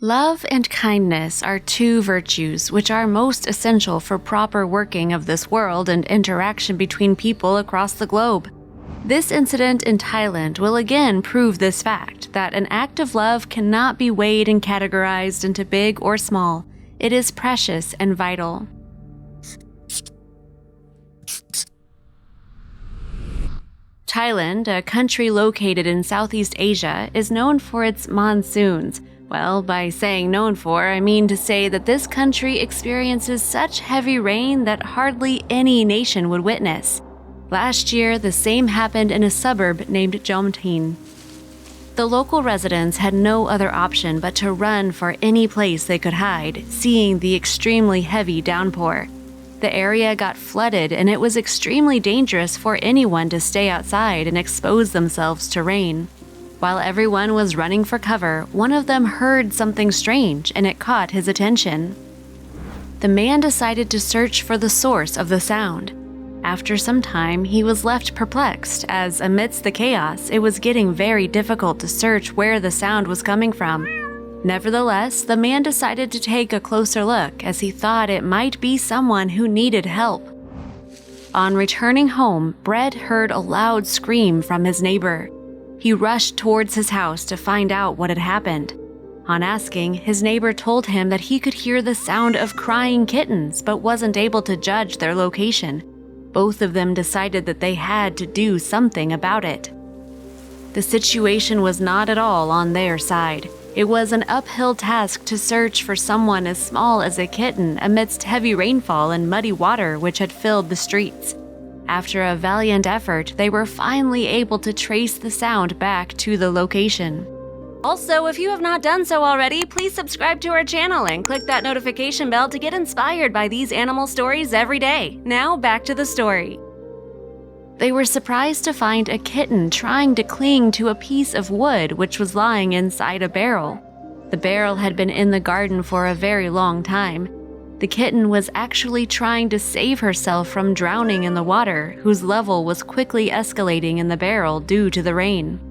Love and kindness are two virtues which are most essential for proper working of this world and interaction between people across the globe. This incident in Thailand will again prove this fact, that an act of love cannot be weighed and categorized into big or small. It is precious and vital. Thailand, a country located in Southeast Asia, is known for its monsoons. Well, by saying known for, I mean to say that this country experiences such heavy rain that hardly any nation would witness. Last year, the same happened in a suburb named Jomtien. The local residents had no other option but to run for any place they could hide, seeing the extremely heavy downpour. The area got flooded and it was extremely dangerous for anyone to stay outside and expose themselves to rain. While everyone was running for cover, one of them heard something strange and it caught his attention. The man decided to search for the source of the sound. After some time, he was left perplexed as, amidst the chaos, it was getting very difficult to search where the sound was coming from. Nevertheless, the man decided to take a closer look as he thought it might be someone who needed help. On returning home, Brett heard a loud scream from his neighbor. He rushed towards his house to find out what had happened. On asking, his neighbor told him that he could hear the sound of crying kittens but wasn't able to judge their location. Both of them decided that they had to do something about it. The situation was not at all on their side. It was an uphill task to search for someone as small as a kitten amidst heavy rainfall and muddy water which had filled the streets. After a valiant effort, they were finally able to trace the sound back to the location. Also, if you have not done so already, please subscribe to our channel and click that notification bell to get inspired by these animal stories every day. Now, back to the story. They were surprised to find a kitten trying to cling to a piece of wood which was lying inside a barrel. The barrel had been in the garden for a very long time. The kitten was actually trying to save herself from drowning in the water, whose level was quickly escalating in the barrel due to the rain.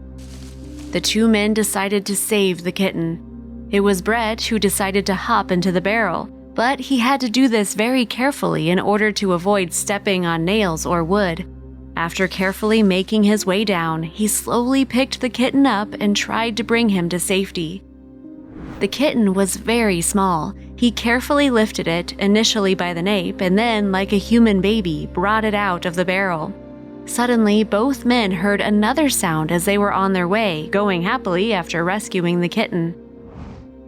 The two men decided to save the kitten. It was Brett who decided to hop into the barrel, but he had to do this very carefully in order to avoid stepping on nails or wood. After carefully making his way down, he slowly picked the kitten up and tried to bring him to safety. The kitten was very small. He carefully lifted it, initially by the nape, and then, like a human baby, brought it out of the barrel. Suddenly, both men heard another sound as they were on their way, going happily after rescuing the kitten.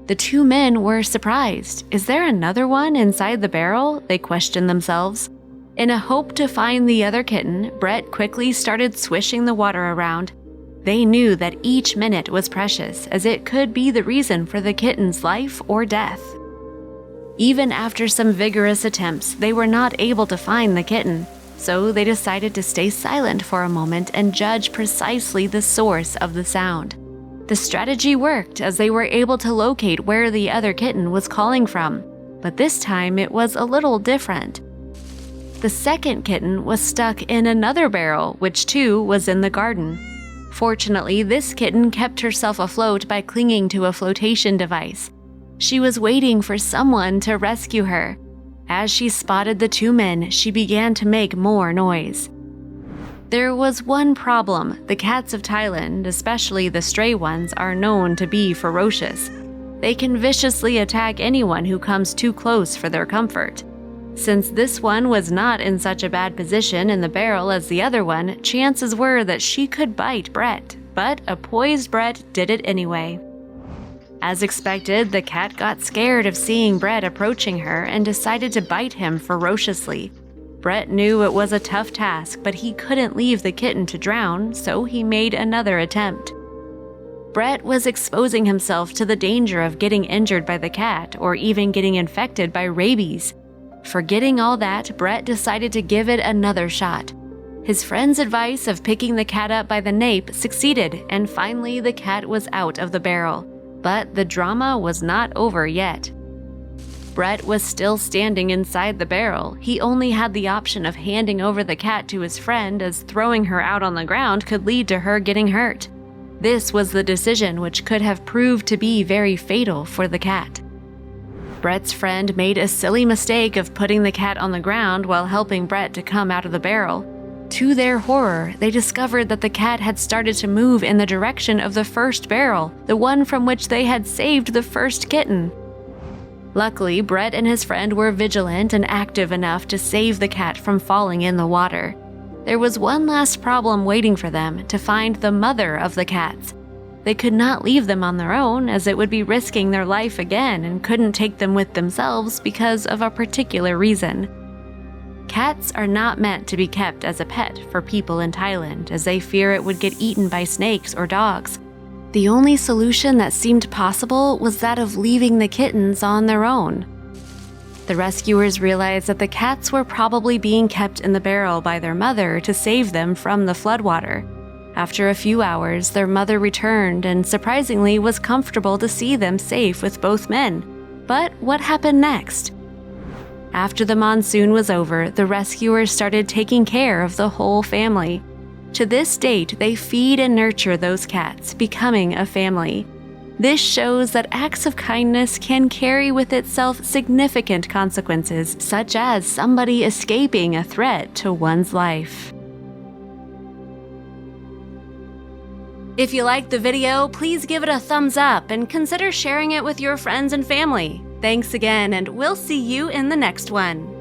The two men were surprised. Is there another one inside the barrel? They questioned themselves. In a hope to find the other kitten, Brett quickly started swishing the water around. They knew that each minute was precious, as it could be the reason for the kitten's life or death. Even after some vigorous attempts, they were not able to find the kitten, so they decided to stay silent for a moment and judge precisely the source of the sound. The strategy worked as they were able to locate where the other kitten was calling from, but this time it was a little different. The second kitten was stuck in another barrel, which too was in the garden. Fortunately, this kitten kept herself afloat by clinging to a flotation device. She was waiting for someone to rescue her. As she spotted the two men, she began to make more noise. There was one problem. The cats of Thailand, especially the stray ones, are known to be ferocious. They can viciously attack anyone who comes too close for their comfort. Since this one was not in such a bad position in the barrel as the other one, chances were that she could bite Brett, but a poised Brett did it anyway. As expected, the cat got scared of seeing Brett approaching her and decided to bite him ferociously. Brett knew it was a tough task, but he couldn't leave the kitten to drown, so he made another attempt. Brett was exposing himself to the danger of getting injured by the cat or even getting infected by rabies. Forgetting all that, Brett decided to give it another shot. His friend's advice of picking the cat up by the nape succeeded, and finally the cat was out of the barrel. But the drama was not over yet. Brett was still standing inside the barrel. He only had the option of handing over the cat to his friend, as throwing her out on the ground could lead to her getting hurt. This was the decision which could have proved to be very fatal for the cat. Brett's friend made a silly mistake of putting the cat on the ground while helping Brett to come out of the barrel. To their horror, they discovered that the cat had started to move in the direction of the first barrel, the one from which they had saved the first kitten. Luckily, Brett and his friend were vigilant and active enough to save the cat from falling in the water. There was one last problem waiting for them: to find the mother of the cats. They could not leave them on their own, as it would be risking their life again, and couldn't take them with themselves because of a particular reason. Cats are not meant to be kept as a pet for people in Thailand, as they fear it would get eaten by snakes or dogs. The only solution that seemed possible was that of leaving the kittens on their own. The rescuers realized that the cats were probably being kept in the barrel by their mother to save them from the floodwater. After a few hours, their mother returned and surprisingly was comfortable to see them safe with both men. But what happened next? After the monsoon was over, the rescuers started taking care of the whole family. To this date, they feed and nurture those cats, becoming a family. This shows that acts of kindness can carry with itself significant consequences, such as somebody escaping a threat to one's life. If you liked the video, please give it a thumbs up and consider sharing it with your friends and family. Thanks again, and we'll see you in the next one.